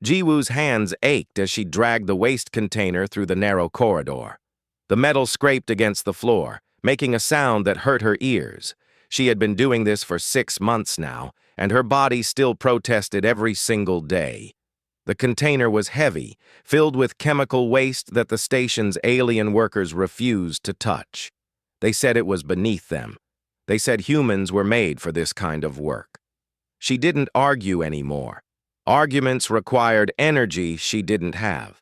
Jiwoo's hands ached as she dragged the waste container through the narrow corridor. The metal scraped against the floor, making a sound that hurt her ears. She had been doing this for 6 months now, and her body still protested every single day. The container was heavy, filled with chemical waste that the station's alien workers refused to touch. They said it was beneath them. They said humans were made for this kind of work. She didn't argue anymore. Arguments required energy she didn't have.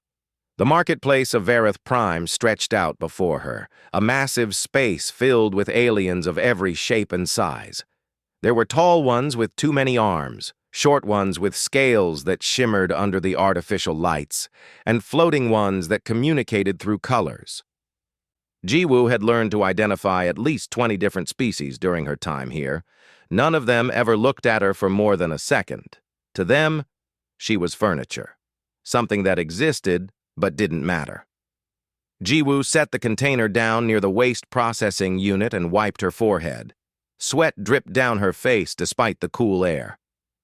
The marketplace of Vareth Prime stretched out before her, a massive space filled with aliens of every shape and size. There were tall ones with too many arms, short ones with scales that shimmered under the artificial lights, and floating ones that communicated through colors. Jiwoo had learned to identify at least 20 different species during her time here. None of them ever looked at her for more than a second. To them, she was furniture, something that existed but didn't matter. Jiwoo set the container down near the waste processing unit and wiped her forehead. Sweat dripped down her face despite the cool air.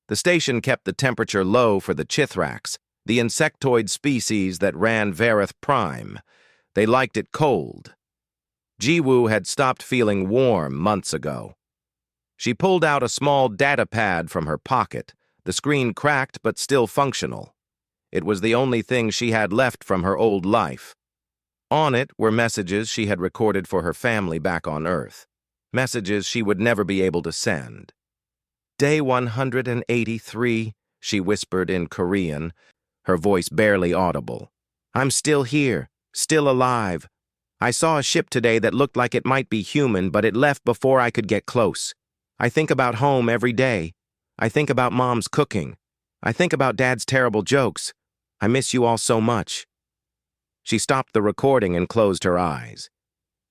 The station kept the temperature low for the Chithrax, the insectoid species that ran Vareth Prime. They liked it cold. Jiwoo had stopped feeling warm months ago. She pulled out a small data pad from her pocket, the screen cracked but still functional. It was the only thing she had left from her old life. On it were messages she had recorded for her family back on Earth, messages she would never be able to send. Day 183, she whispered in Korean, her voice barely audible. I'm still here, still alive. I saw a ship today that looked like it might be human, but it left before I could get close. I think about home every day. I think about Mom's cooking. I think about Dad's terrible jokes. I miss you all so much. She stopped the recording and closed her eyes.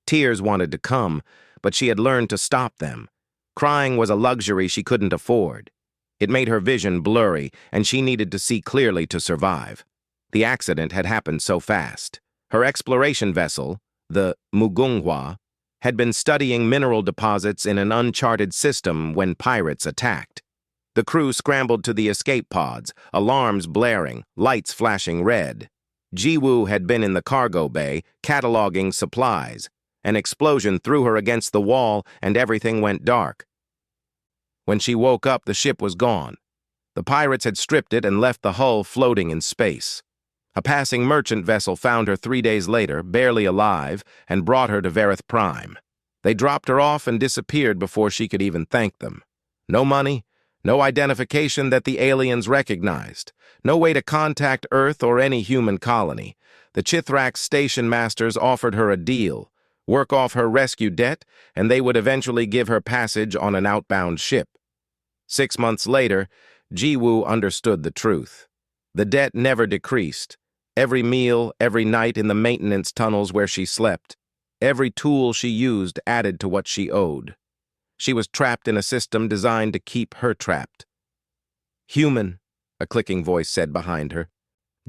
Tears wanted to come, but she had learned to stop them. Crying was a luxury she couldn't afford. It made her vision blurry, and she needed to see clearly to survive. The accident had happened so fast. Her exploration vessel, the Mugunghwa, had been studying mineral deposits in an uncharted system when pirates attacked. The crew scrambled to the escape pods, alarms blaring, lights flashing red. Jiwoo had been in the cargo bay, cataloging supplies. An explosion threw her against the wall, and everything went dark. When she woke up, the ship was gone. The pirates had stripped it and left the hull floating in space. A passing merchant vessel found her 3 days later, barely alive, and brought her to Vareth Prime. They dropped her off and disappeared before she could even thank them. No money, no identification that the aliens recognized, no way to contact Earth or any human colony. The Chithrax station masters offered her a deal, work off her rescue debt, and they would eventually give her passage on an outbound ship. 6 months later, Jiwoo understood the truth. The debt never decreased. Every meal, every night in the maintenance tunnels where she slept, every tool she used added to what she owed. She was trapped in a system designed to keep her trapped. Human, a clicking voice said behind her.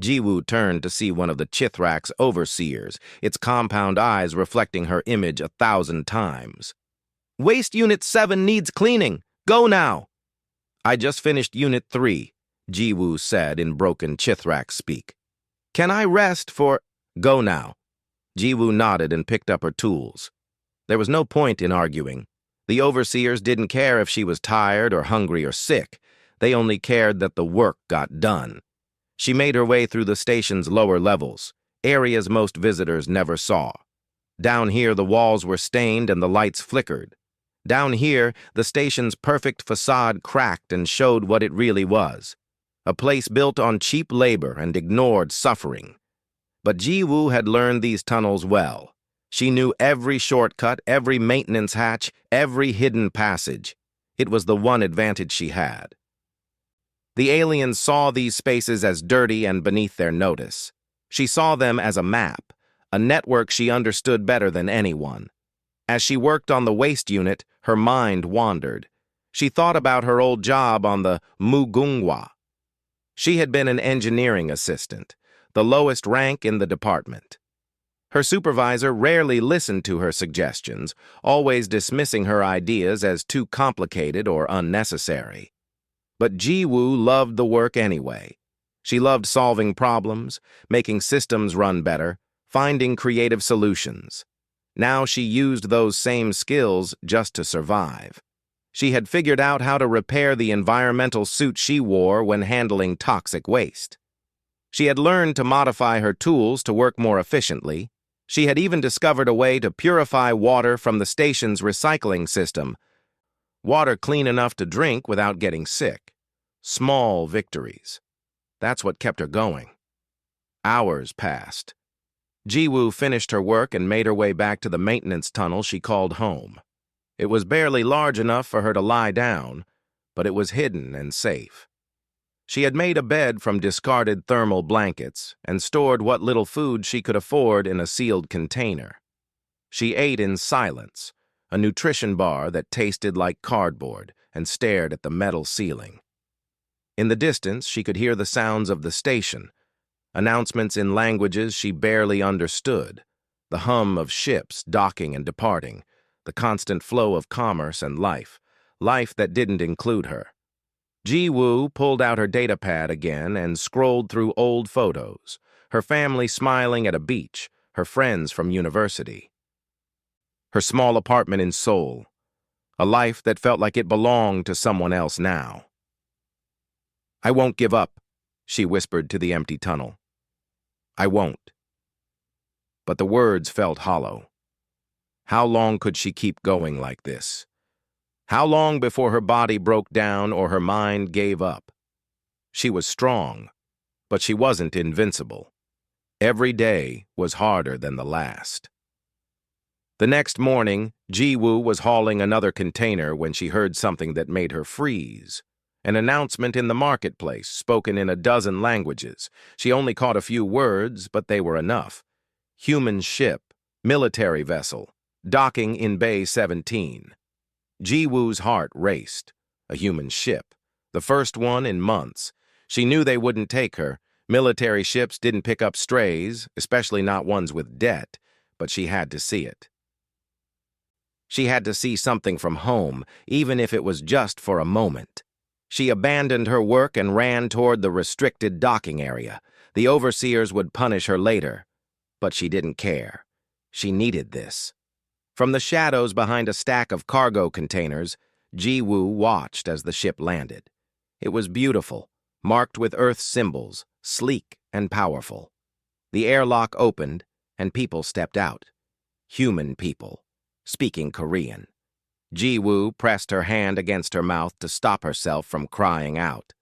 Jiwoo turned to see one of the Chithrax overseers, its compound eyes reflecting her image 1,000 times. Waste Unit 7 needs cleaning. Go now. I just finished Unit 3, Jiwoo said in broken Chithrax speak. Can I rest for... Go now. Jiwoo nodded and picked up her tools. There was no point in arguing. The overseers didn't care if she was tired or hungry or sick. They only cared that the work got done. She made her way through the station's lower levels, areas most visitors never saw. Down here, the walls were stained and the lights flickered. Down here, the station's perfect facade cracked and showed what it really was. A place built on cheap labor and ignored suffering. But Jiwoo had learned these tunnels well. She knew every shortcut, every maintenance hatch, every hidden passage. It was the one advantage she had. The aliens saw these spaces as dirty and beneath their notice. She saw them as a map, a network she understood better than anyone. As she worked on the waste unit, her mind wandered. She thought about her old job on the Mugunghwa. She had been an engineering assistant, the lowest rank in the department. Her supervisor rarely listened to her suggestions, always dismissing her ideas as too complicated or unnecessary. But Jiwoo loved the work anyway. She loved solving problems, making systems run better, finding creative solutions. Now she used those same skills just to survive. She had figured out how to repair the environmental suit she wore when handling toxic waste. She had learned to modify her tools to work more efficiently. She had even discovered a way to purify water from the station's recycling system. Water clean enough to drink without getting sick. Small victories. That's what kept her going. Hours passed. Jiwoo finished her work and made her way back to the maintenance tunnel she called home. It was barely large enough for her to lie down, but it was hidden and safe. She had made a bed from discarded thermal blankets and stored what little food she could afford in a sealed container. She ate in silence, a nutrition bar that tasted like cardboard, and stared at the metal ceiling. In the distance, she could hear the sounds of the station, announcements in languages she barely understood, the hum of ships docking and departing, the constant flow of commerce and life that didn't include her. Jiwoo pulled out her datapad again and scrolled through old photos, her family smiling at a beach, her friends from university. Her small apartment in Seoul, a life that felt like it belonged to someone else now. "I won't give up," she whispered to the empty tunnel. "I won't." But the words felt hollow. How long could she keep going like this? How long before her body broke down or her mind gave up? She was strong, but she wasn't invincible. Every day was harder than the last. The next morning, Jiwoo was hauling another container when she heard something that made her freeze. An announcement in the marketplace, spoken in a dozen languages. She only caught a few words, but they were enough. Human ship, military vessel, docking in Bay 17. Jiwoo's heart raced. A human ship. The first one in months. She knew they wouldn't take her. Military ships didn't pick up strays, especially not ones with debt, but she had to see it. She had to see something from home, even if it was just for a moment. She abandoned her work and ran toward the restricted docking area. The overseers would punish her later. But she didn't care. She needed this. From the shadows behind a stack of cargo containers, Jiwoo watched as the ship landed. It was beautiful, marked with Earth symbols, sleek and powerful. The airlock opened, and people stepped out. Human people, speaking Korean. Jiwoo pressed her hand against her mouth to stop herself from crying out.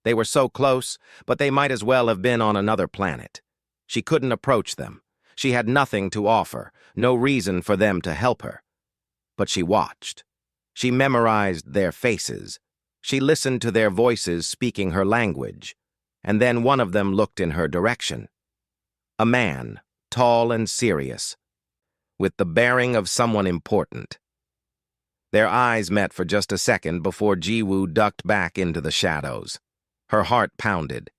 They were so close, but they might as well have been on another planet. She couldn't approach them. She had nothing to offer, no reason for them to help her. But she watched. She memorized their faces. She listened to their voices speaking her language. And then one of them looked in her direction. A man, tall and serious, with the bearing of someone important. Their eyes met for just a second before Jiwoo ducked back into the shadows. Her heart pounded.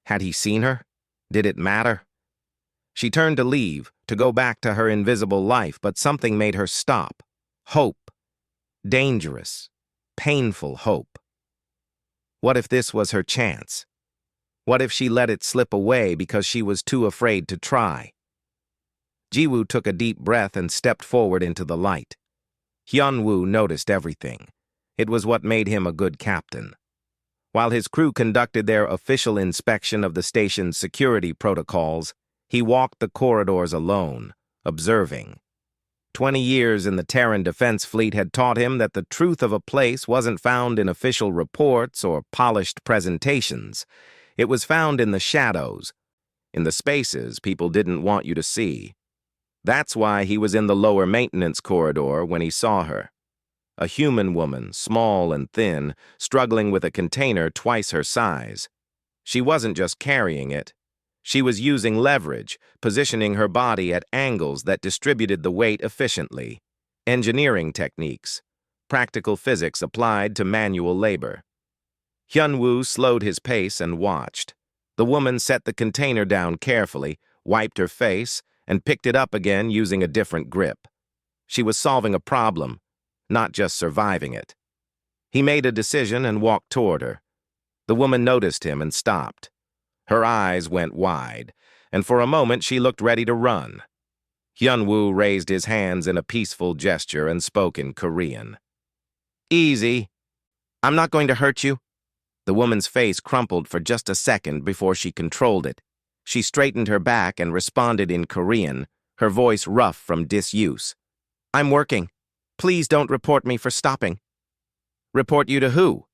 Had he seen her? Did it matter? She turned to leave, to go back to her invisible life, but something made her stop. Hope. Dangerous, painful hope. What if this was her chance? What if she let it slip away because she was too afraid to try? Jiwoo took a deep breath and stepped forward into the light. Hyunwoo noticed everything. It was what made him a good captain. While his crew conducted their official inspection of the station's security protocols, he walked the corridors alone, observing. 20 years in the Terran Defense Fleet had taught him that the truth of a place wasn't found in official reports or polished presentations. It was found in the shadows, in the spaces people didn't want you to see. That's why he was in the lower maintenance corridor when he saw her. A human woman, small and thin, struggling with a container twice her size. She wasn't just carrying it. She was using leverage, positioning her body at angles that distributed the weight efficiently. Engineering techniques. Practical physics applied to manual labor. Hyunwoo slowed his pace and watched. The woman set the container down carefully, wiped her face, and picked it up again using a different grip. She was solving a problem, not just surviving it. He made a decision and walked toward her. The woman noticed him and stopped. Her eyes went wide, and for a moment she looked ready to run. Hyunwoo raised his hands in a peaceful gesture and spoke in Korean. Easy. I'm not going to hurt you. The woman's face crumpled for just a second before she controlled it. She straightened her back and responded in Korean, her voice rough from disuse. I'm working. Please don't report me for stopping. Report you to who?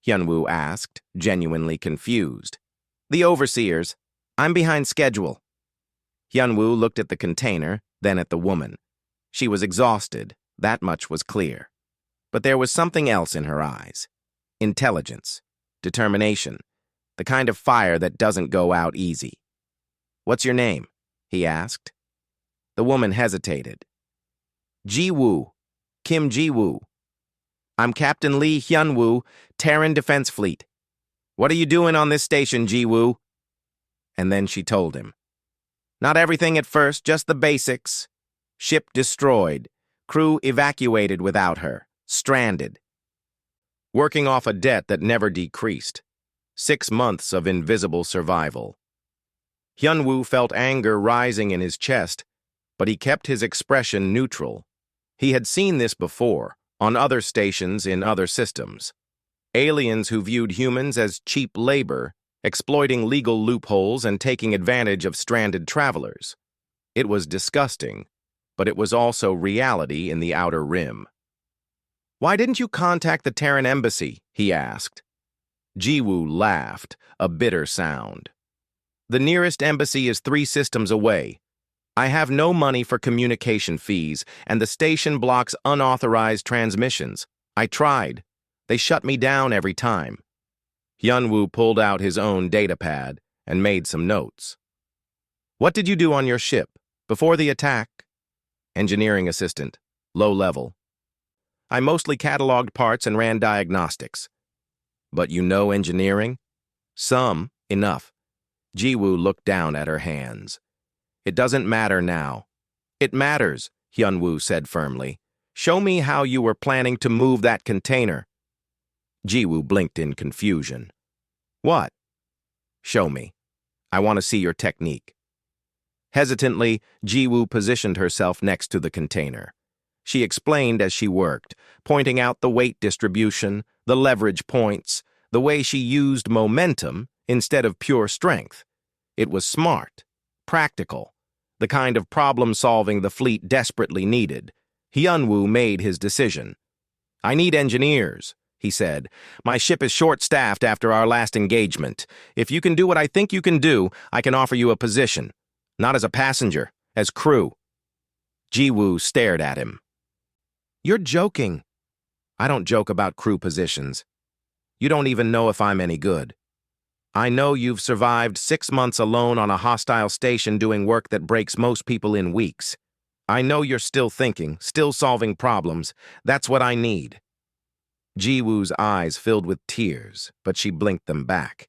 Hyunwoo asked, genuinely confused. The overseers. I'm behind schedule. Hyunwoo looked at the container, then at the woman. She was exhausted, that much was clear. But there was something else in her eyes. Intelligence. Determination. The kind of fire that doesn't go out easy. What's your name? He asked. The woman hesitated. Ji-woo. Kim Ji-woo. I'm Captain Lee Hyunwoo, Terran Defense Fleet. What are you doing on this station, Ji-woo? And then she told him. Not everything at first, just the basics. Ship destroyed. Crew evacuated without her. Stranded. Working off a debt that never decreased. 6 months of invisible survival. Hyunwoo felt anger rising in his chest, but he kept his expression neutral. He had seen this before, on other stations in other systems. Aliens who viewed humans as cheap labor, exploiting legal loopholes and taking advantage of stranded travelers. It was disgusting, but it was also reality in the Outer Rim. Why didn't you contact the Terran embassy? He asked. Ji-woo laughed, a bitter sound. The nearest embassy is 3 systems away. I have no money for communication fees, and the station blocks unauthorized transmissions. I tried. They shut me down every time. Hyunwoo pulled out his own datapad and made some notes. What did you do on your ship, before the attack? Engineering assistant, low level. I mostly cataloged parts and ran diagnostics. But you know engineering? Some, enough. Ji-woo looked down at her hands. It doesn't matter now. It matters, Hyunwoo said firmly. Show me how you were planning to move that container. Ji-woo blinked in confusion. What? Show me. I want to see your technique. Hesitantly, Ji-woo positioned herself next to the container. She explained as she worked, pointing out the weight distribution, the leverage points, the way she used momentum instead of pure strength. It was smart, practical, the kind of problem-solving the fleet desperately needed. Hyunwoo made his decision. I need engineers, he said. My ship is short-staffed after our last engagement. If you can do what I think you can do, I can offer you a position. Not as a passenger, as crew. Ji-woo stared at him. You're joking. I don't joke about crew positions. You don't even know if I'm any good. I know you've survived 6 months alone on a hostile station doing work that breaks most people in weeks. I know you're still thinking, still solving problems. That's what I need. Ji-woo's eyes filled with tears, but she blinked them back.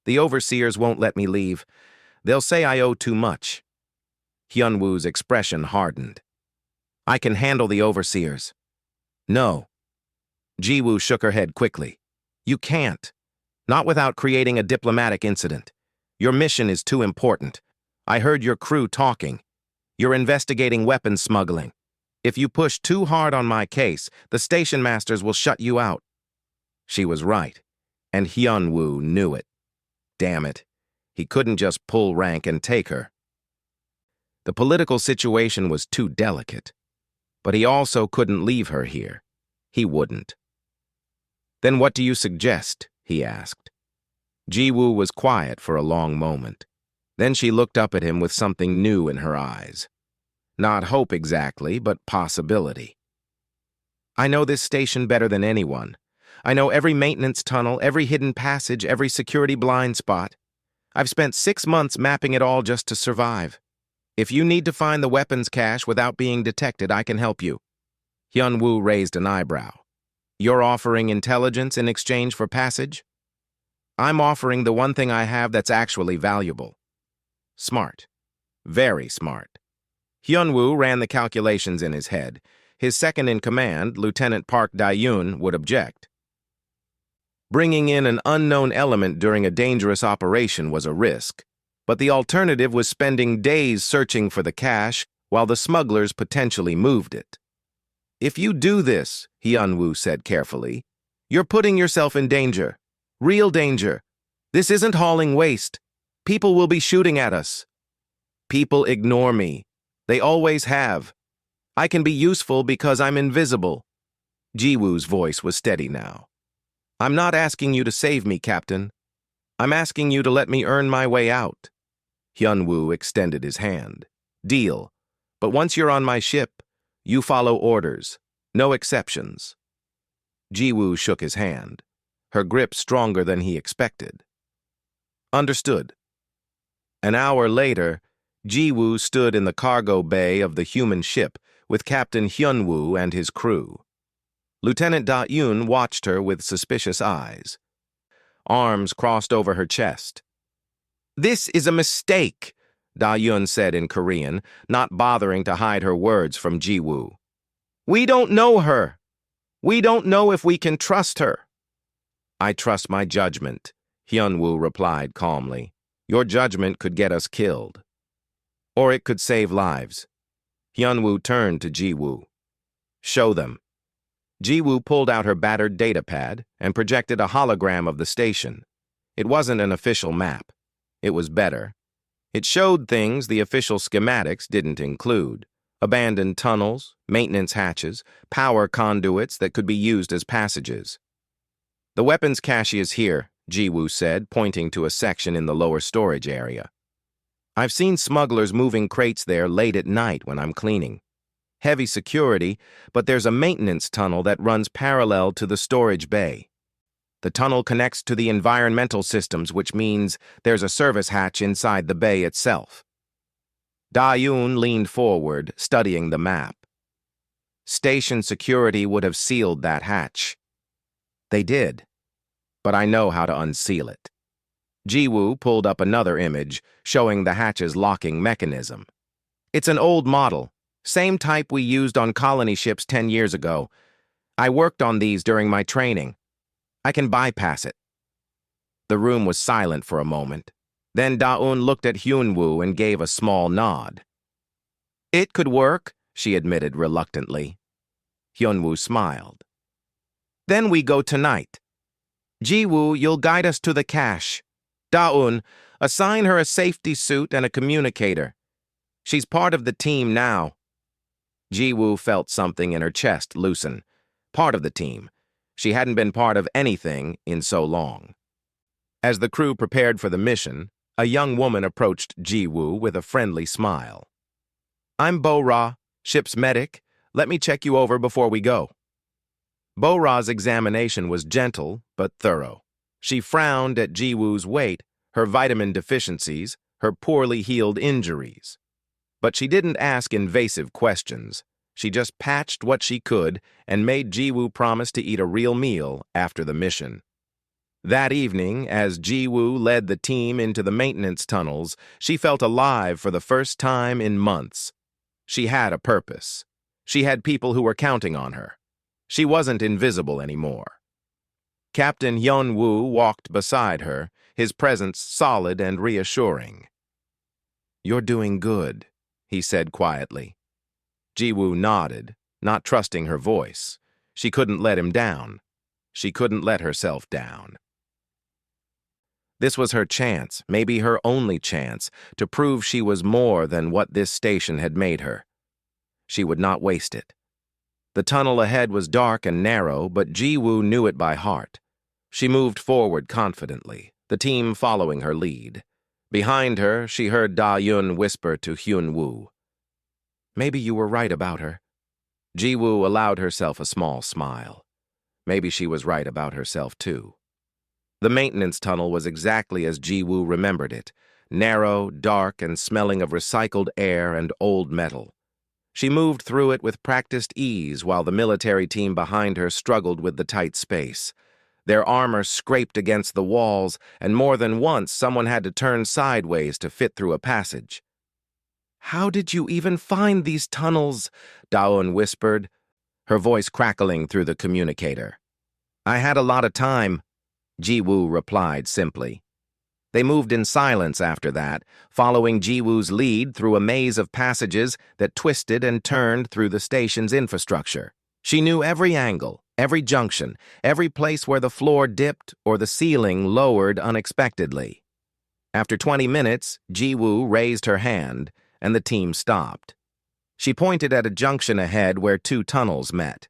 The overseers won't let me leave. They'll say I owe too much. Hyunwoo's expression hardened. I can handle the overseers. No. Ji-woo shook her head quickly. You can't. Not without creating a diplomatic incident. Your mission is too important. I heard your crew talking. You're investigating weapons smuggling. If you push too hard on my case, the station masters will shut you out. She was right, and Hyunwoo knew it. Damn it. He couldn't just pull rank and take her. The political situation was too delicate. But he also couldn't leave her here. He wouldn't. Then what do you suggest? He asked. Ji-woo was quiet for a long moment. Then she looked up at him with something new in her eyes. Not hope exactly, but possibility. I know this station better than anyone. I know every maintenance tunnel, every hidden passage, every security blind spot. I've spent 6 months mapping it all just to survive. If you need to find the weapons cache without being detected, I can help you. Hyunwoo raised an eyebrow. You're offering intelligence in exchange for passage? I'm offering the one thing I have that's actually valuable. Smart. Very smart. Hyunwoo ran the calculations in his head. His second-in-command, Lieutenant Park Dae-yoon, would object. Bringing in an unknown element during a dangerous operation was a risk, but the alternative was spending days searching for the cache while the smugglers potentially moved it. "If you do this," Hyunwoo said carefully, "you're putting yourself in danger. Real danger. This isn't hauling waste. People will be shooting at us. People ignore me. They always have. I can be useful because I'm invisible." Jiwoo's voice was steady now. "I'm not asking you to save me, Captain. I'm asking you to let me earn my way out." Hyunwoo extended his hand. "Deal. But once you're on my ship, you follow orders. No exceptions." Jiwoo shook his hand, her grip stronger than he expected. "Understood." An hour later, Jiwoo stood in the cargo bay of the human ship with Captain Hyunwoo and his crew. Lieutenant Da-yoon watched her with suspicious eyes. Arms crossed over her chest. "This is a mistake," Da-yoon said in Korean, not bothering to hide her words from Jiwoo. "We don't know her. We don't know if we can trust her." "I trust my judgment," Hyunwoo replied calmly. "Your judgment could get us killed. Or it could save lives." Hyunwoo turned to Jiwoo. "Show them." Jiwoo pulled out her battered datapad and projected a hologram of the station. It wasn't an official map. It was better. It showed things the official schematics didn't include: abandoned tunnels, maintenance hatches, power conduits that could be used as passages. "The weapons cache is here," Jiwoo said, pointing to a section in the lower storage area. "I've seen smugglers moving crates there late at night when I'm cleaning. Heavy security, but there's a maintenance tunnel that runs parallel to the storage bay. The tunnel connects to the environmental systems, which means there's a service hatch inside the bay itself." Da-yoon leaned forward, studying the map. "Station security would have sealed that hatch." "They did, but I know how to unseal it." Jiwoo pulled up another image, showing the hatch's locking mechanism. "It's an old model. Same type we used on colony ships 10 years ago. I worked on these during my training. I can bypass it." The room was silent for a moment. Then Da-eun looked at Hyunwoo and gave a small nod. "It could work," she admitted reluctantly. Hyunwoo smiled. "Then we go tonight. Jiwoo, you'll guide us to the cache. Da-eun, assign her a safety suit and a communicator. She's part of the team now." Jiwoo felt something in her chest loosen. Part of the team. She hadn't been part of anything in so long. As the crew prepared for the mission, a young woman approached Jiwoo with a friendly smile. "I'm Bo-ra, ship's medic. Let me check you over before we go." Bo-ra's examination was gentle but thorough. She frowned at Jiwoo's weight, her vitamin deficiencies, her poorly healed injuries. But she didn't ask invasive questions. She just patched what she could and made Jiwoo promise to eat a real meal after the mission. That evening, as Jiwoo led the team into the maintenance tunnels, she felt alive for the first time in months. She had a purpose. She had people who were counting on her. She wasn't invisible anymore. Captain Hyunwoo walked beside her, his presence solid and reassuring. "You're doing good," he said quietly. Jiwoo nodded, not trusting her voice. She couldn't let him down. She couldn't let herself down. This was her chance, maybe her only chance, to prove she was more than what this station had made her. She would not waste it. The tunnel ahead was dark and narrow, but Jiwoo knew it by heart. She moved forward confidently, the team following her lead. Behind her, she heard Da-yoon whisper to Hyunwoo, "Maybe you were right about her." Jiwoo allowed herself a small smile. Maybe she was right about herself, too. The maintenance tunnel was exactly as Jiwoo remembered it, narrow, dark, and smelling of recycled air and old metal. She moved through it with practiced ease while the military team behind her struggled with the tight space. Their armor scraped against the walls, and more than once someone had to turn sideways to fit through a passage. "How did you even find these tunnels?" Da-eun whispered, her voice crackling through the communicator. "I had a lot of time." Ji-woo replied simply. They moved in silence after that, following Ji-woo's lead through a maze of passages that twisted and turned through the station's infrastructure. She knew every angle, every junction, every place where the floor dipped or the ceiling lowered unexpectedly. After 20 minutes, Ji-woo raised her hand, and the team stopped. She pointed at a junction ahead where two tunnels met.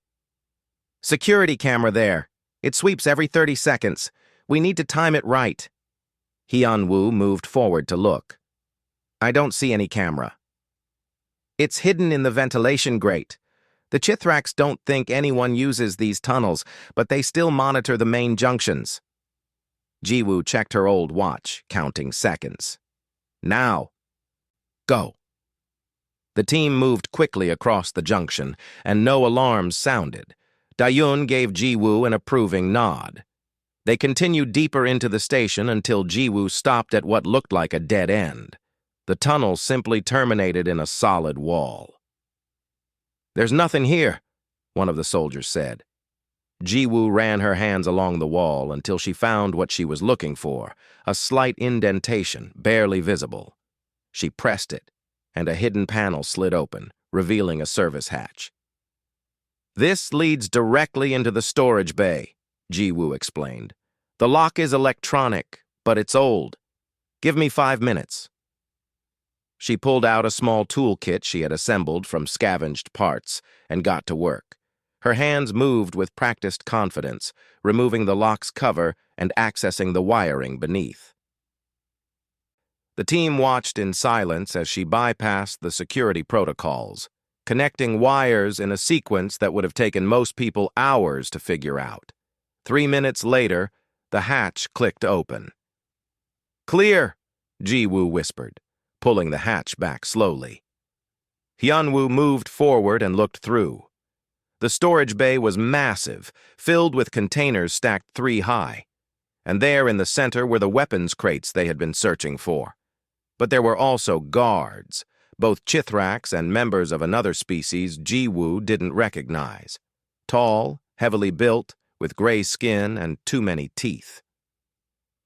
"Security camera there. It sweeps every 30 seconds. We need to time it right." Hyun-woo moved forward to look. "I don't see any camera." "It's hidden in the ventilation grate. The Chithraks don't think anyone uses these tunnels, but they still monitor the main junctions." Ji-woo checked her old watch, counting seconds. "Now. Go." The team moved quickly across the junction, and no alarms sounded. Dayun gave Ji-woo an approving nod. They continued deeper into the station until Ji-woo stopped at what looked like a dead end. The tunnel simply terminated in a solid wall. "There's nothing here," one of the soldiers said. Ji-woo ran her hands along the wall until she found what she was looking for, a slight indentation, barely visible. She pressed it, and a hidden panel slid open, revealing a service hatch. "This leads directly into the storage bay," Ji-woo explained. "The lock is electronic, but it's old. Give me 5 minutes." She pulled out a small toolkit she had assembled from scavenged parts and got to work. Her hands moved with practiced confidence, removing the lock's cover and accessing the wiring beneath. The team watched in silence as she bypassed the security protocols, connecting wires in a sequence that would have taken most people hours to figure out. 3 minutes later, the hatch clicked open. "Clear," Ji-woo whispered, pulling the hatch back slowly. Hyun-woo moved forward and looked through. The storage bay was massive, filled with containers stacked 3 high. And there in the center were the weapons crates they had been searching for. But there were also guards, both Chithraks and members of another species Ji-woo didn't recognize. Tall, heavily built, with gray skin and too many teeth.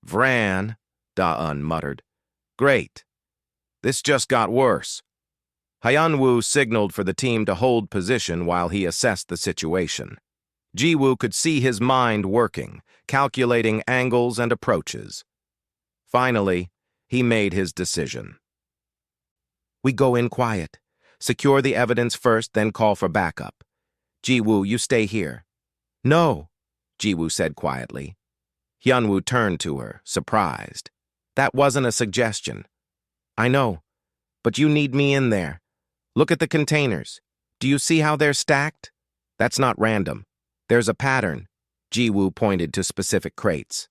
"Vran," Da-un muttered. "Great. This just got worse." Hyun-woo signaled for the team to hold position while he assessed the situation. Ji-woo could see his mind working, calculating angles and approaches. Finally, he made his decision. "We go in quiet. Secure the evidence first, then call for backup. Ji-woo, you stay here." "No," Ji-woo said quietly. Hyun-woo turned to her, surprised. "That wasn't a suggestion." "I know, but you need me in there. Look at the containers. Do you see how they're stacked? That's not random. There's a pattern." Ji-woo pointed to specific crates.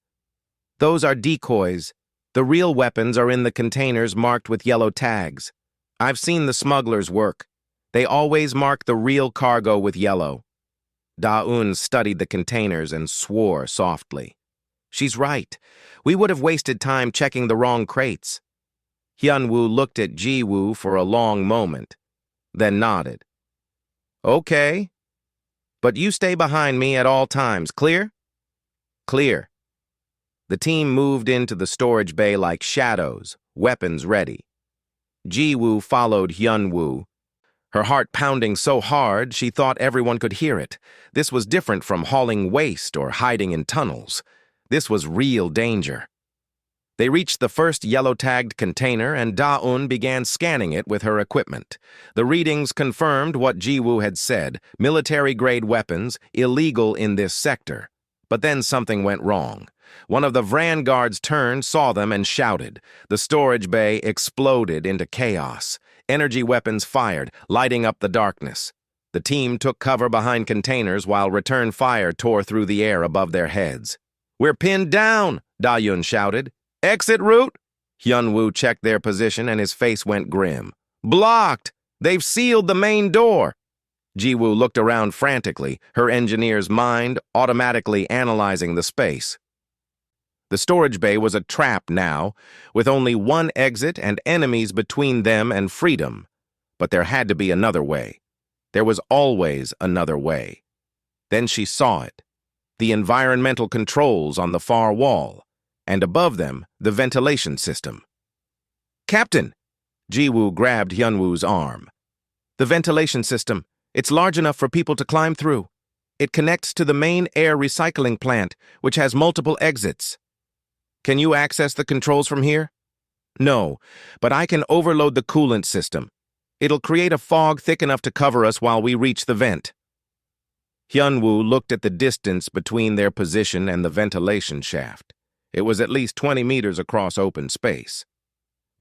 "Those are decoys. The real weapons are in the containers marked with yellow tags. I've seen the smugglers work. They always mark the real cargo with yellow." Da-un studied the containers and swore softly. "She's right. We would have wasted time checking the wrong crates." Hyun-woo looked at Ji-woo for a long moment, then nodded. "Okay. But you stay behind me at all times, clear?" "Clear." The team moved into the storage bay like shadows, weapons ready. Ji-woo followed Hyun-woo, her heart pounding so hard she thought everyone could hear it. This was different from hauling waste or hiding in tunnels. This was real danger. They reached the first yellow-tagged container, and Da-un began scanning it with her equipment. The readings confirmed what Ji-woo had said: military-grade weapons, illegal in this sector. But then something went wrong. One of the Vran guards turned, saw them, and shouted. The storage bay exploded into chaos. Energy weapons fired, lighting up the darkness. The team took cover behind containers while return fire tore through the air above their heads. "We're pinned down!" Da-yun shouted. "Exit route?" Hyun-woo checked their position and his face went grim. "Blocked! They've sealed the main door!" Ji-woo looked around frantically, her engineer's mind automatically analyzing the space. The storage bay was a trap now, with only one exit and enemies between them and freedom. But there had to be another way. There was always another way. Then she saw it. the environmental controls on the far wall, and above them, the ventilation system. "Captain!" Jiwoo grabbed Hyunwoo's arm. "The ventilation system. It's large enough for people to climb through. It connects to the main air recycling plant, which has multiple exits." "Can you access the controls from here?" "No, but I can overload the coolant system. It'll create a fog thick enough to cover us while we reach the vent." Hyunwoo looked at the distance between their position and the ventilation shaft. It was at least 20 meters across open space.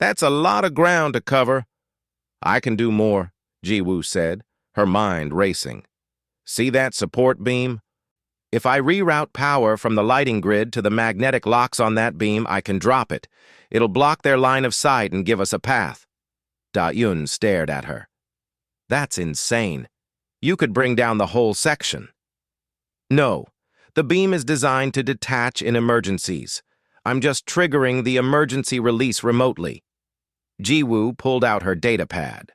"That's a lot of ground to cover." "I can do more," Jiwoo said, her mind racing. "See that support beam? If I reroute power from the lighting grid to the magnetic locks on that beam, I can drop it. It'll block their line of sight and give us a path." Da-Yun stared at her. "That's insane. You could bring down the whole section." "No, the beam is designed to detach in emergencies. I'm just triggering the emergency release remotely." Jiwoo pulled out her datapad.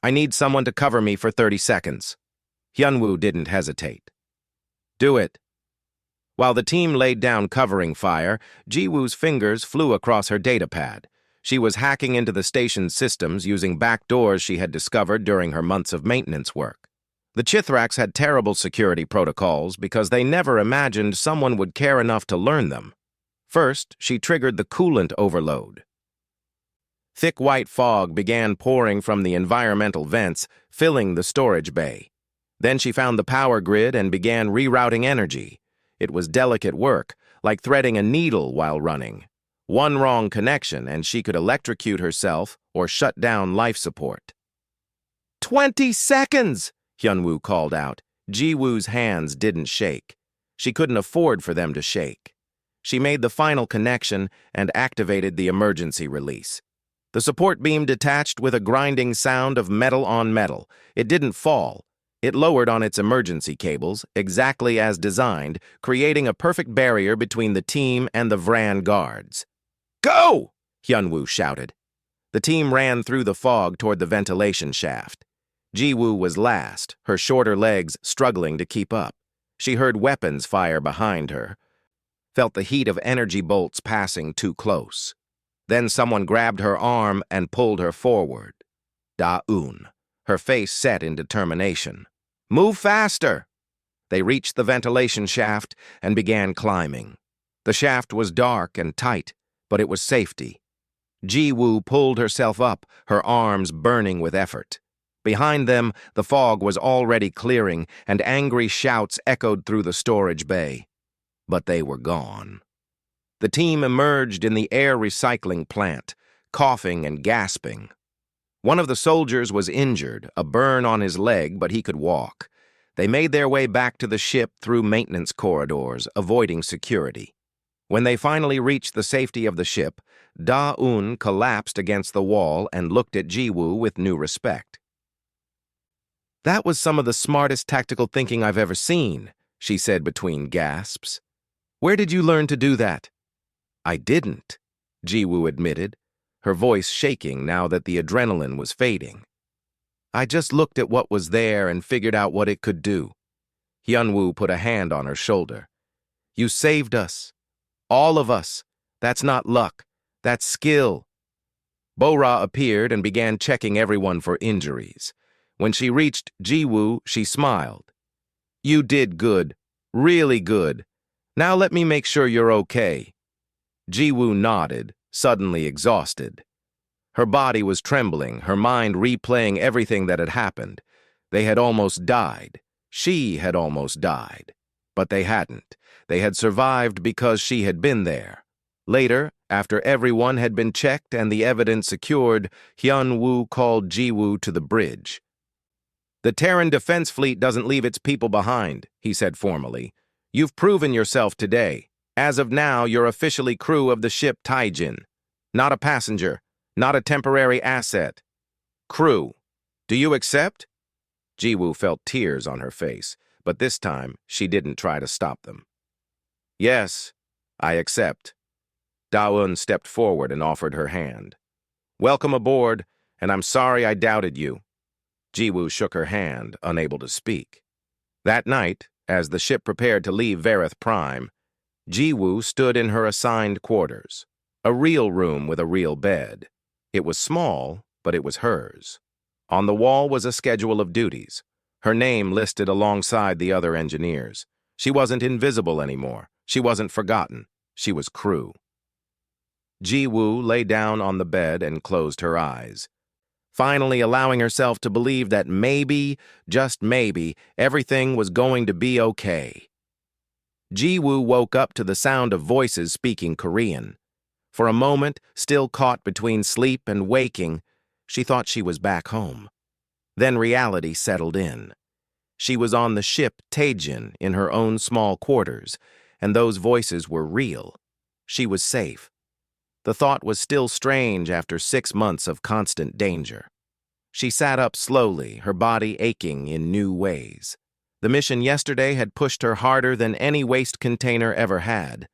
"I need someone to cover me for 30 seconds. Hyunwoo didn't hesitate. "Do it." While the team laid down covering fire, Jiwoo's fingers flew across her datapad. She was hacking into the station's systems using back doors she had discovered during her months of maintenance work. The Chithraks had terrible security protocols because they never imagined someone would care enough to learn them. First, she triggered the coolant overload. Thick white fog began pouring from the environmental vents, filling the storage bay. Then she found the power grid and began rerouting energy. It was delicate work, like threading a needle while running. One wrong connection and she could electrocute herself or shut down life support. 20 seconds! Hyunwoo called out. Jiwoo's hands didn't shake. She couldn't afford for them to shake. She made the final connection and activated the emergency release. The support beam detached with a grinding sound of metal on metal. It didn't fall. It lowered on its emergency cables, exactly as designed, creating a perfect barrier between the team and the Vran guards. "Go!" Hyunwoo shouted. The team ran through the fog toward the ventilation shaft. Jiwoo was last, her shorter legs struggling to keep up. She heard weapons fire behind her, felt the heat of energy bolts passing too close. Then someone grabbed her arm and pulled her forward. Da-Eun, her face set in determination. "Move faster!" They reached the ventilation shaft and began climbing. The shaft was dark and tight, but it was safety. Jiwoo pulled herself up, her arms burning with effort. Behind them, the fog was already clearing, and angry shouts echoed through the storage bay. But they were gone. The team emerged in the air recycling plant, coughing and gasping. One of the soldiers was injured, a burn on his leg, but he could walk. They made their way back to the ship through maintenance corridors, avoiding security. When they finally reached the safety of the ship, Da-Eun collapsed against the wall and looked at Jiwoo with new respect. "That was some of the smartest tactical thinking I've ever seen," she said between gasps. "Where did you learn to do that?" "I didn't," Jiwoo admitted, her voice shaking now that the adrenaline was fading. "I just looked at what was there and figured out what it could do." Hyunwoo put a hand on her shoulder. "You saved us. All of us. That's not luck. That's skill." Bo-Ra appeared and began checking everyone for injuries. When she reached Jiwoo, she smiled. "You did good. Really good. Now let me make sure you're okay." Jiwoo nodded, suddenly exhausted. Her body was trembling, her mind replaying everything that had happened. They had almost died. She had almost died. But they hadn't. They had survived because she had been there. Later, after everyone had been checked and the evidence secured, Hyunwoo called Jiwoo to the bridge. "The Terran Defense Fleet doesn't leave its people behind," he said formally. "You've proven yourself today. As of now, you're officially crew of the ship Taijin. Not a passenger, not a temporary asset. Crew. Do you accept?" Jiwoo felt tears on her face, but this time she didn't try to stop them. "Yes, I accept." Da-Eun stepped forward and offered her hand. "Welcome aboard, and I'm sorry I doubted you." Jiwoo shook her hand, unable to speak. That night, As the ship prepared to leave Vareth Prime, Jiwoo stood in her assigned quarters, a real room with a real bed. It was small, but it was hers. On the wall was a schedule of duties, her name listed alongside the other engineers. She wasn't invisible anymore. She wasn't forgotten. She was crew. Jiwoo lay down on the bed and closed her eyes, finally allowing herself to believe that maybe, just maybe, everything was going to be okay. Jiwoo woke up to the sound of voices speaking Korean. For a moment, still caught between sleep and waking, she thought she was back home. Then reality settled in. She was on the ship Taejin in her own small quarters, and those voices were real. She was safe. The thought was still strange after 6 months of constant danger. She sat up slowly, her body aching in new ways. The mission yesterday had pushed her harder than any waste container ever had,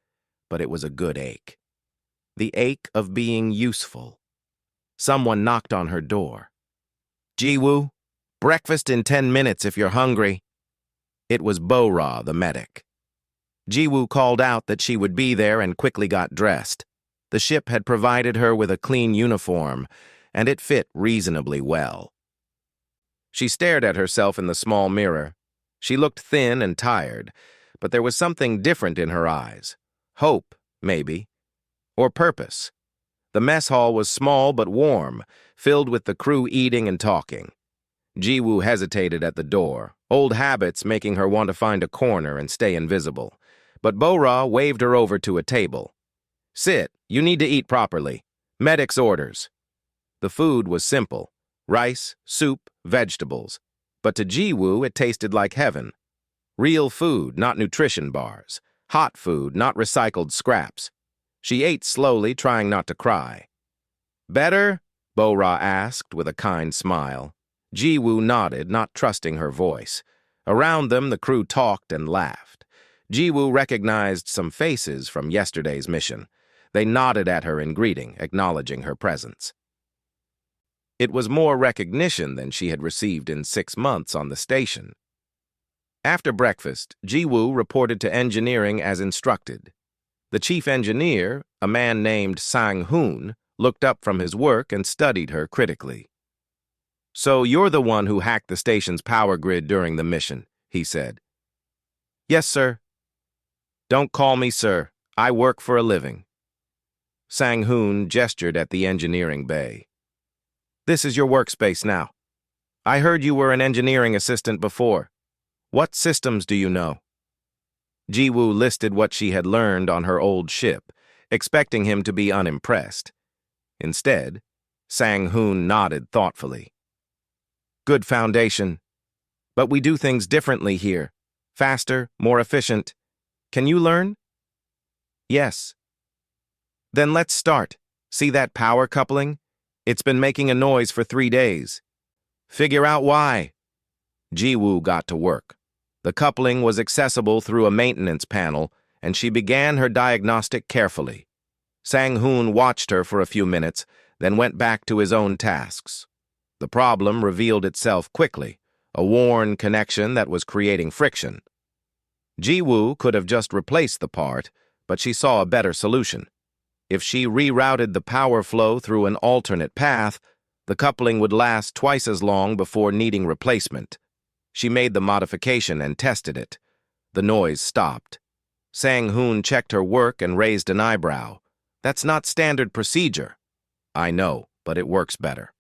but it was a good ache. The ache of being useful. Someone knocked on her door. "Jiwoo, breakfast in 10 minutes if you're hungry." It was Bo-Ra, the medic. Jiwoo called out that she would be there and quickly got dressed. The ship had provided her with a clean uniform, and it fit reasonably well. She stared at herself in the small mirror. She looked thin and tired, but there was something different in her eyes. Hope, maybe. Or purpose. The mess hall was small but warm, filled with the crew eating and talking. Jiwoo hesitated at the door, old habits making her want to find a corner and stay invisible. But Bo-Ra waved her over to a table. "Sit, you need to eat properly. Medic's orders." The food was simple: rice, soup, vegetables. But to Jiwoo, it tasted like heaven. Real food, not nutrition bars. Hot food, not recycled scraps. She ate slowly, trying not to cry. "Better?" Bo-Ra asked with a kind smile. Jiwoo nodded, not trusting her voice. Around them, the crew talked and laughed. Jiwoo recognized some faces from yesterday's mission. They nodded at her in greeting, acknowledging her presence. It was more recognition than she had received in 6 months on the station. After breakfast, Jiwoo reported to engineering as instructed. The chief engineer, a man named Sang-hoon, looked up from his work and studied her critically. "So you're the one who hacked the station's power grid during the mission," he said. "Yes, sir." "Don't call me sir. I work for a living." Sang-hoon gestured at the engineering bay. "This is your workspace now. I heard you were an engineering assistant before. What systems do you know?" Jiwoo listed what she had learned on her old ship, expecting him to be unimpressed. Instead, Sang-hoon nodded thoughtfully. "Good foundation. But we do things differently here. Faster, more efficient. Can you learn?" "Yes." "Then let's start. See that power coupling? It's been making a noise for 3 days. Figure out why." Jiwoo got to work. The coupling was accessible through a maintenance panel, and she began her diagnostic carefully. Sang-hoon watched her for a few minutes, then went back to his own tasks. The problem revealed itself quickly, a worn connection that was creating friction. Jiwoo could have just replaced the part, but she saw a better solution. If she rerouted the power flow through an alternate path, the coupling would last twice as long before needing replacement. She made the modification and tested it. The noise stopped. Sang-hoon checked her work and raised an eyebrow. "That's not standard procedure." "I know, but it works better."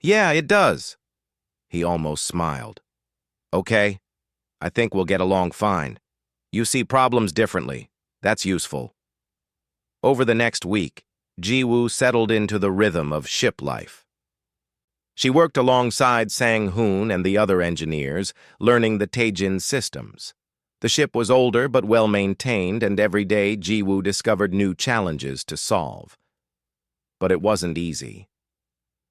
"Yeah, it does." He almost smiled. "Okay, I think we'll get along fine. You see problems differently. That's useful." Over the next week, Jiwoo settled into the rhythm of ship life. She worked alongside Sang-hoon and the other engineers, learning the Taejin systems. The ship was older but well-maintained, and every day Jiwoo discovered new challenges to solve. But it wasn't easy.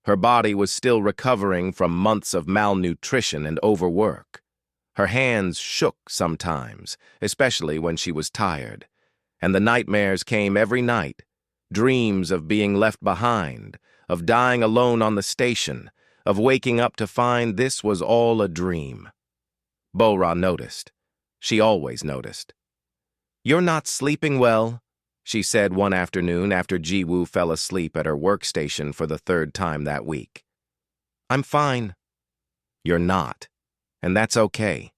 Her body was still recovering from months of malnutrition and overwork. Her hands shook sometimes, especially when she was tired. And the nightmares came every night. Dreams of being left behind, of dying alone on the station, of waking up to find this was all a dream. Bo-Ra noticed. she always noticed. "You're not sleeping well," she said one afternoon after Ji-woo fell asleep at her workstation for the third time that week. "I'm fine." "You're not, and that's okay.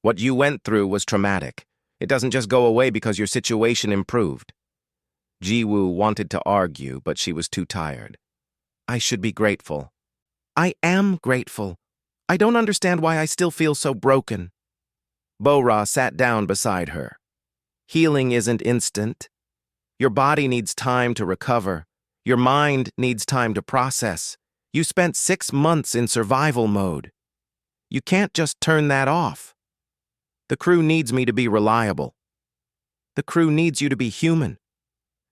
What you went through was traumatic. It doesn't just go away because your situation improved." Ji-woo wanted to argue, but she was too tired. "I should be grateful." "I am grateful. I don't understand why I still feel so broken." Bo-ra sat down beside her. "Healing isn't instant. Your body needs time to recover. Your mind needs time to process. You spent 6 months in survival mode. You can't just turn that off. The crew needs me to be reliable. The crew needs you to be human.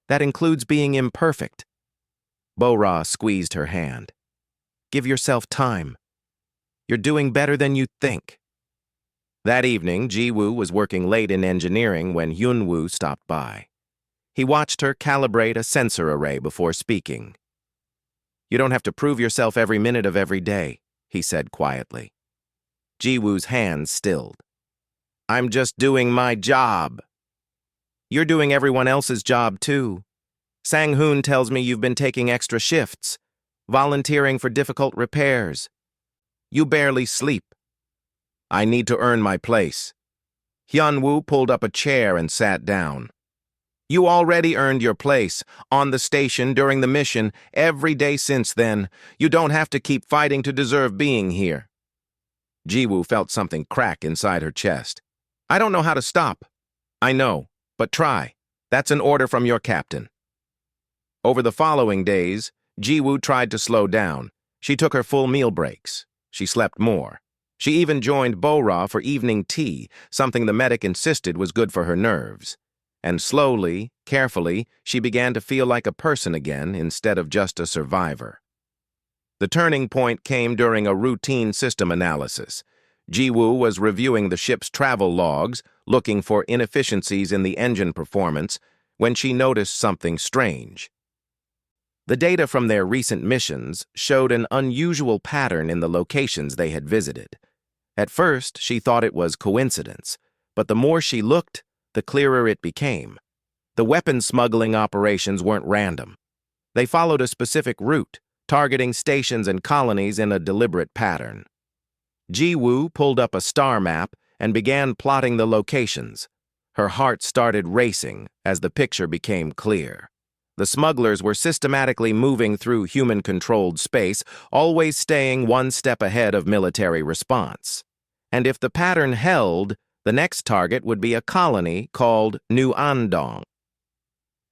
That includes being imperfect." Bo-ra squeezed her hand. "Give yourself time. You're doing better than you think." That evening, Ji-woo was working late in engineering when Hyun-woo stopped by. He watched her calibrate a sensor array before speaking. "You don't have to prove yourself every minute of every day," he said quietly. Ji-woo's hands stilled. "I'm just doing my job." "You're doing everyone else's job, too. Sang-hoon tells me you've been taking extra shifts, volunteering for difficult repairs. You barely sleep." "I need to earn my place." Hyun-woo pulled up a chair and sat down. "You already earned your place, on the station during the mission, every day since then. You don't have to keep fighting to deserve being here." Ji-woo felt something crack inside her chest. "I don't know how to stop." "I know, but try. That's an order from your captain." Over the following days, Ji-woo tried to slow down. She took her full meal breaks. She slept more. She even joined Bo-ra for evening tea, something the medic insisted was good for her nerves. And slowly, carefully, she began to feel like a person again instead of just a survivor. The turning point came during a routine system analysis. Ji-woo was reviewing the ship's travel logs, looking for inefficiencies in the engine performance, when she noticed something strange. The data from their recent missions showed an unusual pattern in the locations they had visited. At first, she thought it was coincidence, but the more she looked, the clearer it became. The weapon smuggling operations weren't random. They followed a specific route, targeting stations and colonies in a deliberate pattern. Ji-woo pulled up a star map and began plotting the locations. Her heart started racing as the picture became clear. The smugglers were systematically moving through human-controlled space, always staying one step ahead of military response. And if the pattern held, the next target would be a colony called New Andong.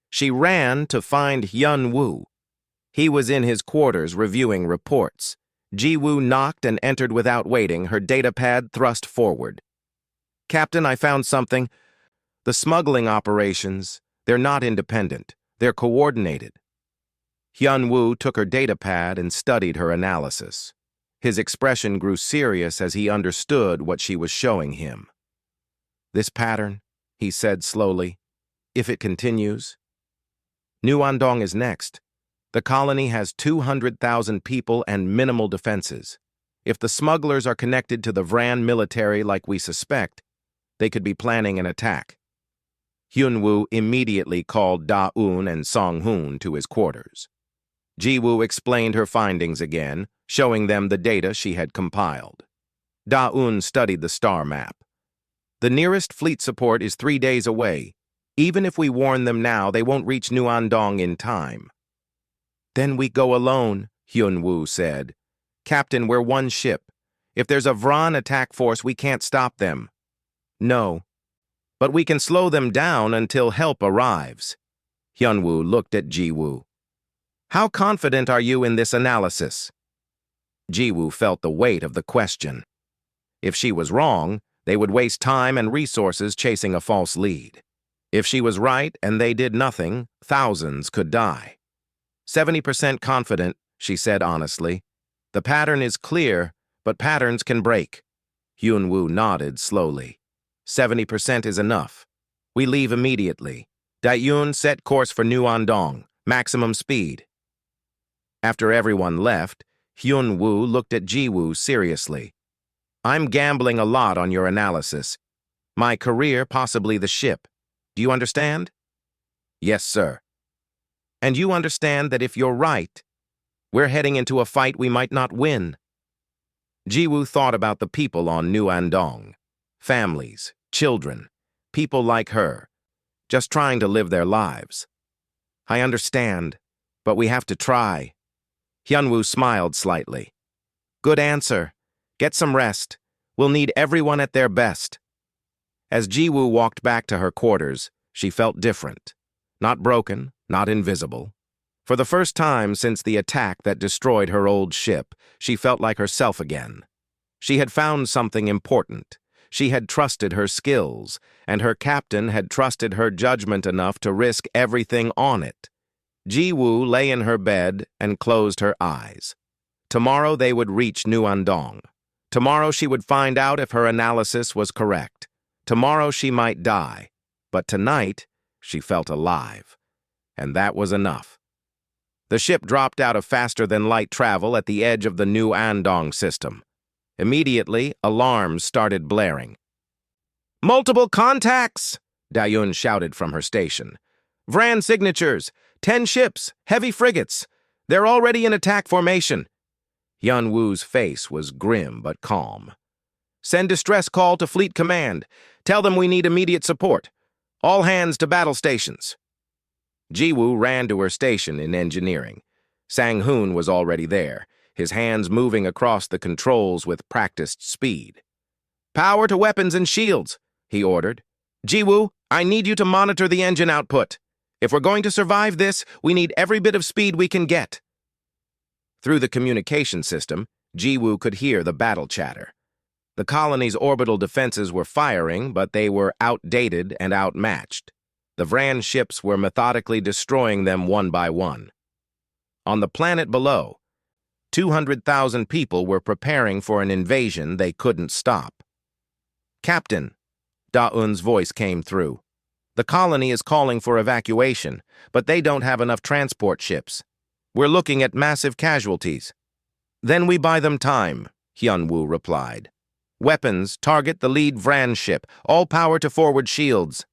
She ran to find Hyun-woo. He was in his quarters reviewing reports. Ji-woo knocked and entered without waiting, her datapad thrust forward. "Captain, I found something. The smuggling operations, they're not independent. They're coordinated." Hyun-woo took her datapad and studied her analysis. His expression grew serious as he understood what she was showing him. "This pattern," he said slowly, "if it continues." New Andong is next. The colony has 200,000 people and minimal defenses. If the smugglers are connected to the Vran military like we suspect, they could be planning an attack. Hyun-woo immediately called Da-eun and Song-hoon to his quarters. Ji-woo explained her findings again, showing them the data she had compiled. Da-eun studied the star map. "The nearest fleet support is 3 days away. Even if we warn them now, they won't reach New Andong in time." "Then we go alone," Hyun-woo said. "Captain, we're one ship. If there's a Vran attack force, we can't stop them." "No. But we can slow them down until help arrives." Hyun-woo looked at Ji-woo. "How confident are you in this analysis?" Ji-woo felt the weight of the question. If she was wrong, they would waste time and resources chasing a false lead. If she was right and they did nothing, thousands could die. 70% confident, she said honestly. "The pattern is clear, but patterns can break." Hyun-woo nodded slowly. 70% is enough. We leave immediately. Da-eun set course for New Andong, maximum speed. After everyone left, Hyun-woo looked at Ji-woo seriously. "I'm gambling a lot on your analysis. My career, possibly the ship. Do you understand? Yes, sir. And you understand that if you're right, we're heading into a fight we might not win. Jiwoo thought about the people on New Andong. Families, children, people like her, just trying to live their lives. I understand, but we have to try. Hyunwoo smiled slightly. Good answer. Get some rest. We'll need everyone at their best. As Jiwoo walked back to her quarters, she felt different. Not broken, not invisible. For the first time since the attack that destroyed her old ship, she felt like herself again. She had found something important. She had trusted her skills, and her captain had trusted her judgment enough to risk everything on it. Jiwoo lay in her bed and closed her eyes. Tomorrow they would reach New Andong. Tomorrow she would find out if her analysis was correct. Tomorrow she might die, but tonight she felt alive. And that was enough. The ship dropped out of faster-than-light travel at the edge of the New Andong system. Immediately, alarms started blaring. Multiple contacts! Dayun shouted from her station. Vran signatures, 10 ships, heavy frigates. They're already in attack formation. Hyunwoo's face was grim but calm. Send distress call to Fleet Command. Tell them we need immediate support. All hands to battle stations. Jiwoo ran to her station in engineering. Sang-hoon was already there, his hands moving across the controls with practiced speed. Power to weapons and shields, he ordered. Jiwoo, I need you to monitor the engine output. If we're going to survive this, we need every bit of speed we can get. Through the communication system, Jiwoo could hear the battle chatter. The colony's orbital defenses were firing, but they were outdated and outmatched. The Vran ships were methodically destroying them one by one. On the planet below, 200,000 people were preparing for an invasion they couldn't stop. Captain, Da-eun's voice came through. The colony is calling for evacuation, but they don't have enough transport ships. We're looking at massive casualties. Then we buy them time, Hyunwoo replied. Weapons, target the lead Vran ship, all power to forward shields.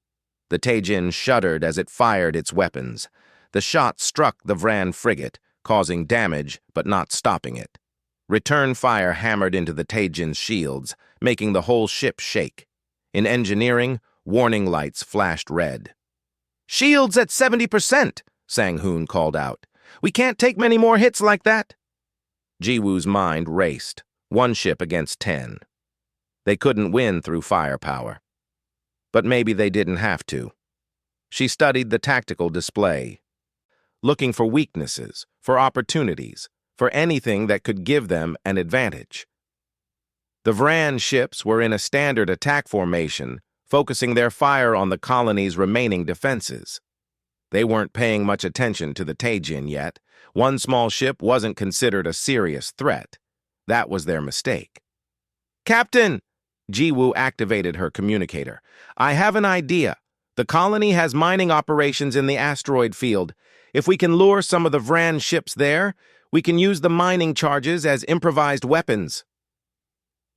The Taejin shuddered as it fired its weapons. The shot struck the Vran frigate, causing damage but not stopping it. Return fire hammered into the Taejin's shields, making the whole ship shake. In engineering, warning lights flashed red. Shields at 70%, Sang-hoon called out. We can't take many more hits like that. Jiwoo's mind raced, 1 ship against 10. They couldn't win through firepower. But maybe they didn't have to. She studied the tactical display, looking for weaknesses, for opportunities, for anything that could give them an advantage. The Vran ships were in a standard attack formation, focusing their fire on the colony's remaining defenses. They weren't paying much attention to the Taejin yet. One small ship wasn't considered a serious threat. That was their mistake. Captain! Jiwoo activated her communicator. I have an idea. The colony has mining operations in the asteroid field. If we can lure some of the Vran ships there, we can use the mining charges as improvised weapons.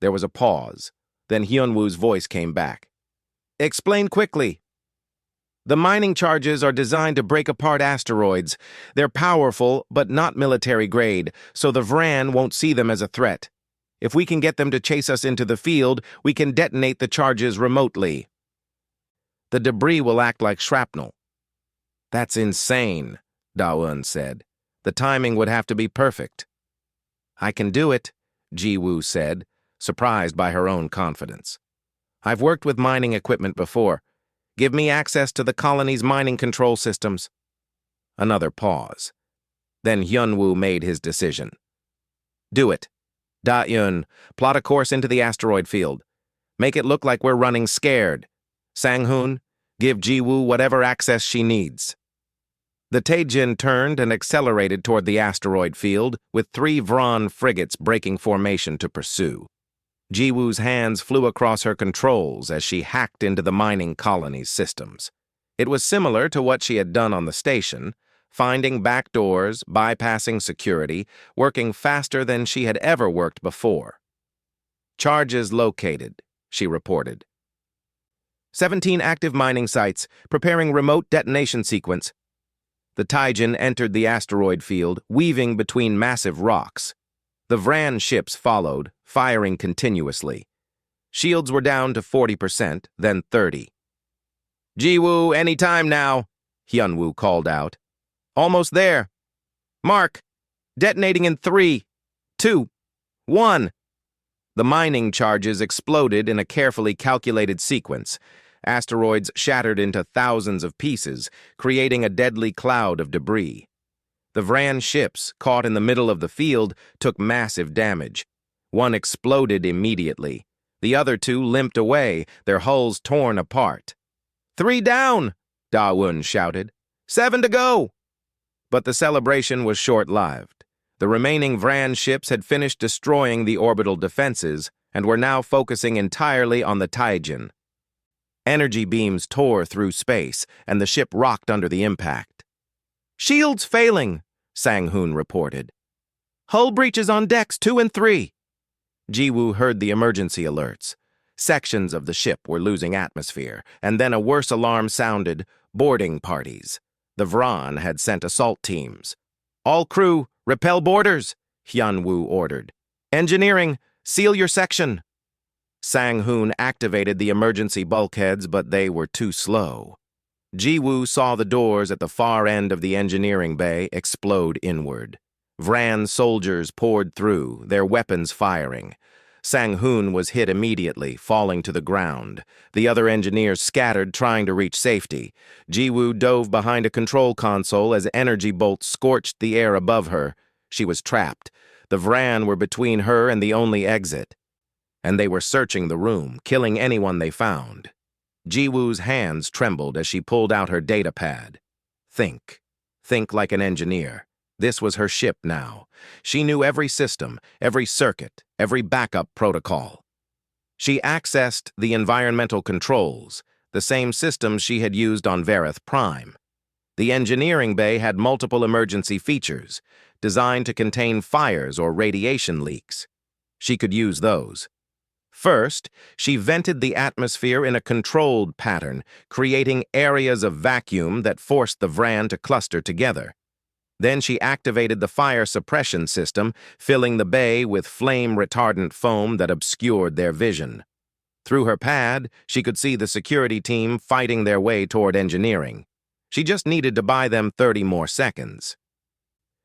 There was a pause. Then Hyunwoo's voice came back. Explain quickly. The mining charges are designed to break apart asteroids. They're powerful, but not military grade, so the Vran won't see them as a threat. If we can get them to chase us into the field, we can detonate the charges remotely. The debris will act like shrapnel. That's insane, Da-eun said. The timing would have to be perfect. I can do it, Jiwoo said, surprised by her own confidence. I've worked with mining equipment before. Give me access to the colony's mining control systems. Another pause. Then Hyunwoo made his decision. Do it. Da-eun, plot a course into the asteroid field. Make it look like we're running scared. Sang-hoon, give Jiwoo whatever access she needs. The Taejin turned and accelerated toward the asteroid field, with 3 Vran frigates breaking formation to pursue. Jiwoo's hands flew across her controls as she hacked into the mining colony's systems. It was similar to what she had done on the station, finding back doors, bypassing security, working faster than she had ever worked before. Charges located, she reported. 17 active mining sites, preparing remote detonation sequence. The Taijin entered the asteroid field, weaving between massive rocks. The Vran ships followed, firing continuously. Shields were down to 40%, then 30%. Jiwoo, any time now, Hyunwoo called out. Almost there. Mark, detonating in 3, 2, 1. The mining charges exploded in a carefully calculated sequence. Asteroids shattered into thousands of pieces, creating a deadly cloud of debris. The Vran ships, caught in the middle of the field, took massive damage. One exploded immediately. The other two limped away, their hulls torn apart. 3 down, Da-Wun shouted. 7 to go. But the celebration was short-lived. The remaining Vran ships had finished destroying the orbital defenses and were now focusing entirely on the Taijin. Energy beams tore through space, and the ship rocked under the impact. Shields failing, Sang-hoon reported. Hull breaches on decks 2 and 3. Jiwoo heard the emergency alerts. Sections of the ship were losing atmosphere, and then a worse alarm sounded, boarding parties. The Vran had sent assault teams. All crew, repel boarders, Hyunwoo ordered. Engineering, seal your section. Sang-hoon activated the emergency bulkheads, but they were too slow. Jiwoo saw the doors at the far end of the engineering bay explode inward. Vran soldiers poured through, their weapons firing. Sang-hoon was hit immediately, falling to the ground. The other engineers scattered, trying to reach safety. Jiwoo dove behind a control console as energy bolts scorched the air above her. She was trapped. The Vran were between her and the only exit. And they were searching the room, killing anyone they found. Jiwoo's hands trembled as she pulled out her data pad. Think. Think like an engineer. This was her ship now. She knew every system, every circuit, every backup protocol. She accessed the environmental controls, the same systems she had used on Verith Prime. The engineering bay had multiple emergency features, designed to contain fires or radiation leaks. She could use those. First, she vented the atmosphere in a controlled pattern, creating areas of vacuum that forced the Vran to cluster together. Then she activated the fire suppression system, filling the bay with flame-retardant foam that obscured their vision. Through her pad, she could see the security team fighting their way toward engineering. She just needed to buy them 30 more seconds.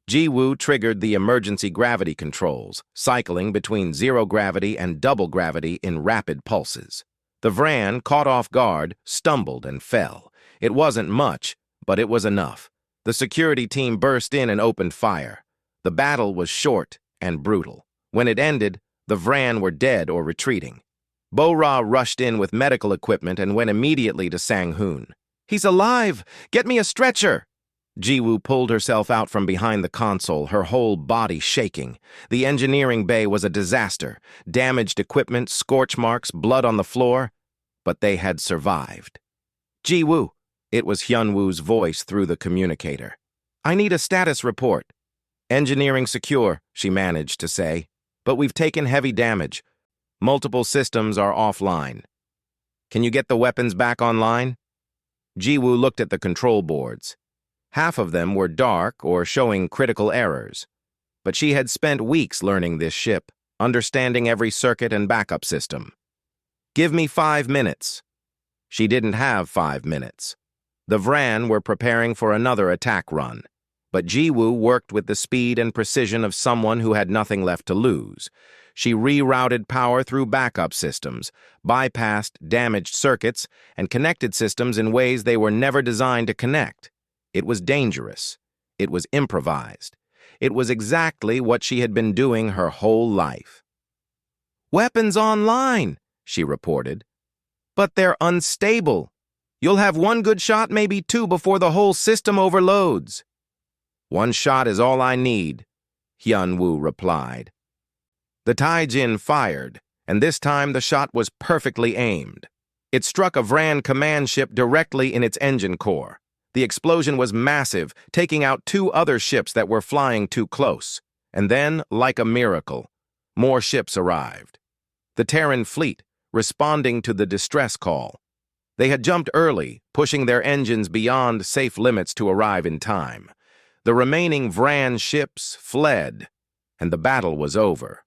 Jiwoo triggered the emergency gravity controls, cycling between zero gravity and double gravity in rapid pulses. The Vran, caught off guard, stumbled and fell. It wasn't much, but it was enough. The security team burst in and opened fire. The battle was short and brutal. When it ended, the Vran were dead or retreating. Bo-Ra rushed in with medical equipment and went immediately to Sang-hoon. "He's alive! Get me a stretcher!" Jiwoo pulled herself out from behind the console, her whole body shaking. The engineering bay was a disaster. Damaged equipment, scorch marks, blood on the floor. But they had survived. "Jiwoo!" It was Hyunwoo's voice through the communicator. "I need a status report." "Engineering secure," she managed to say. "But we've taken heavy damage. Multiple systems are offline. Can you get the weapons back online?" Jiwoo looked at the control boards. Half of them were dark or showing critical errors. But she had spent weeks learning this ship, understanding every circuit and backup system. "Give me 5 minutes." She didn't have 5 minutes. The Vran were preparing for another attack run, but Jiwoo worked with the speed and precision of someone who had nothing left to lose. She rerouted power through backup systems, bypassed damaged circuits, and connected systems in ways they were never designed to connect. It was dangerous. It was improvised. It was exactly what she had been doing her whole life. "Weapons online," she reported. "But they're unstable. You'll have 1 good shot, maybe 2 before the whole system overloads." "1 shot is all I need," Hyunwoo replied. The Taijin fired, and this time the shot was perfectly aimed. It struck a Vran command ship directly in its engine core. The explosion was massive, taking out 2 other ships that were flying too close. And then, like a miracle, more ships arrived. The Terran fleet, responding to the distress call. They had jumped early, pushing their engines beyond safe limits to arrive in time. The remaining Vran ships fled, and the battle was over.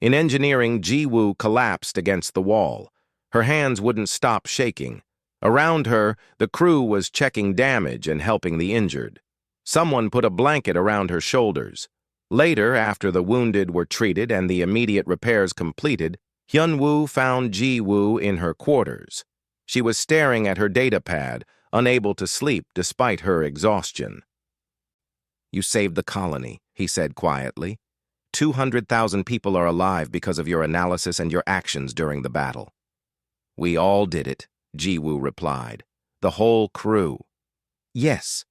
In engineering, Ji-woo collapsed against the wall. Her hands wouldn't stop shaking. Around her, the crew was checking damage and helping the injured. Someone put a blanket around her shoulders. Later, after the wounded were treated and the immediate repairs completed, Hyun-woo found Ji-woo in her quarters. She was staring at her data pad, unable to sleep despite her exhaustion. "You saved the colony," he said quietly. 200,000 people are alive because of your analysis and your actions during the battle. "We all did it," Ji-woo replied. "The whole crew." "Yes,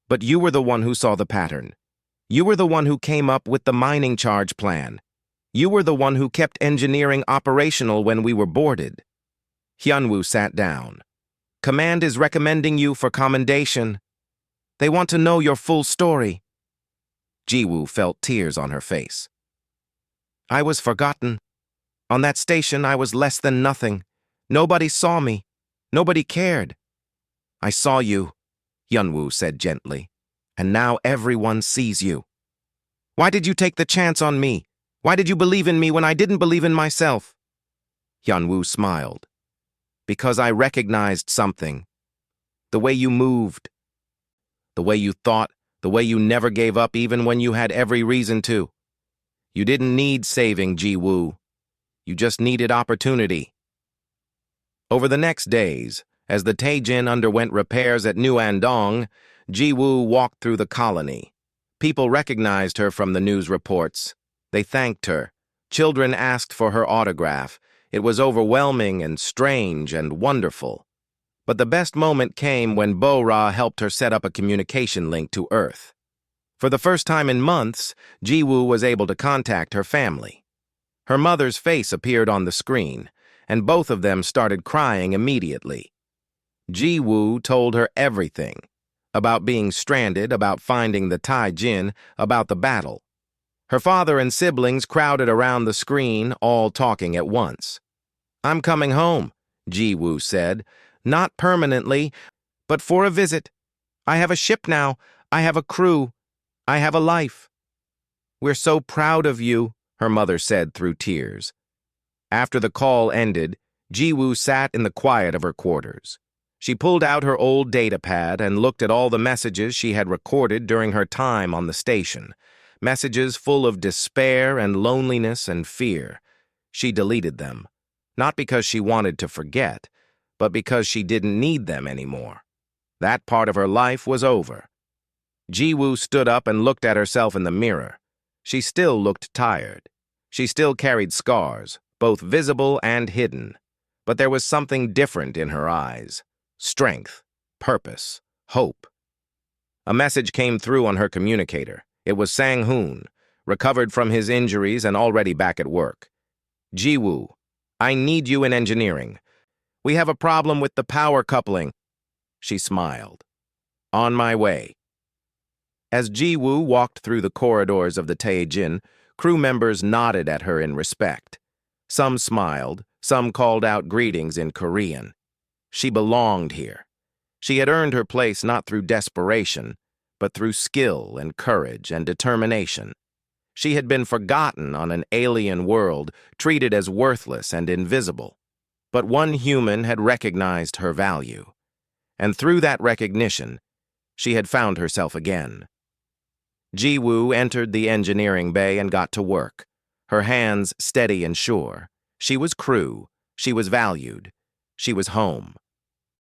but you were the one who saw the pattern. You were the one who came up with the mining charge plan. You were the one who kept engineering operational when we were boarded." Hyun-woo sat down. "Command is recommending you for commendation. They want to know your full story." Ji-woo felt tears on her face. "I was forgotten. On that station, I was less than nothing. Nobody saw me. Nobody cared. I saw you," Hyun-woo said gently, "and now everyone sees you. Why did you take the chance on me? Why did you believe in me when I didn't believe in myself?" Hyun-woo smiled. "Because I recognized something. The way you moved. The way you thought. The way you never gave up even when you had every reason to. You didn't need saving, Ji-woo. You just needed opportunity." Over the next days, as the Taejin underwent repairs at New Andong, Ji-woo walked through the colony. People recognized her from the news reports. They thanked her. Children asked for her autograph. It was overwhelming and strange and wonderful. But the best moment came when Bo-ra helped her set up a communication link to Earth. For the first time in months, Ji-woo was able to contact her family. Her mother's face appeared on the screen, and both of them started crying immediately. Ji-woo told her everything, about being stranded, about finding the Taejin, about the battle. Her father and siblings crowded around the screen, all talking at once. "I'm coming home," Ji-woo said. "Not permanently, but for a visit. I have a ship now. I have a crew. I have a life." "We're so proud of you," her mother said through tears. After the call ended, Ji-woo sat in the quiet of her quarters. She pulled out her old data pad and looked at all the messages she had recorded during her time on the station. Messages full of despair and loneliness and fear. She deleted them, not because she wanted to forget, but because she didn't need them anymore. That part of her life was over. Ji-woo stood up and looked at herself in the mirror. She still looked tired. She still carried scars, both visible and hidden. But there was something different in her eyes. Strength, purpose, hope. A message came through on her communicator. It was Sang-hoon, recovered from his injuries and already back at work. "Ji-woo, I need you in engineering. We have a problem with the power coupling." She smiled. "On my way." As Ji-woo walked through the corridors of the Taejin, crew members nodded at her in respect. Some smiled, some called out greetings in Korean. She belonged here. She had earned her place not through desperation, but through skill and courage and determination. She had been forgotten on an alien world, treated as worthless and invisible. But one human had recognized her value. And through that recognition, she had found herself again. Ji-woo entered the engineering bay and got to work. Her hands steady and sure. She was crew. She was valued. She was home.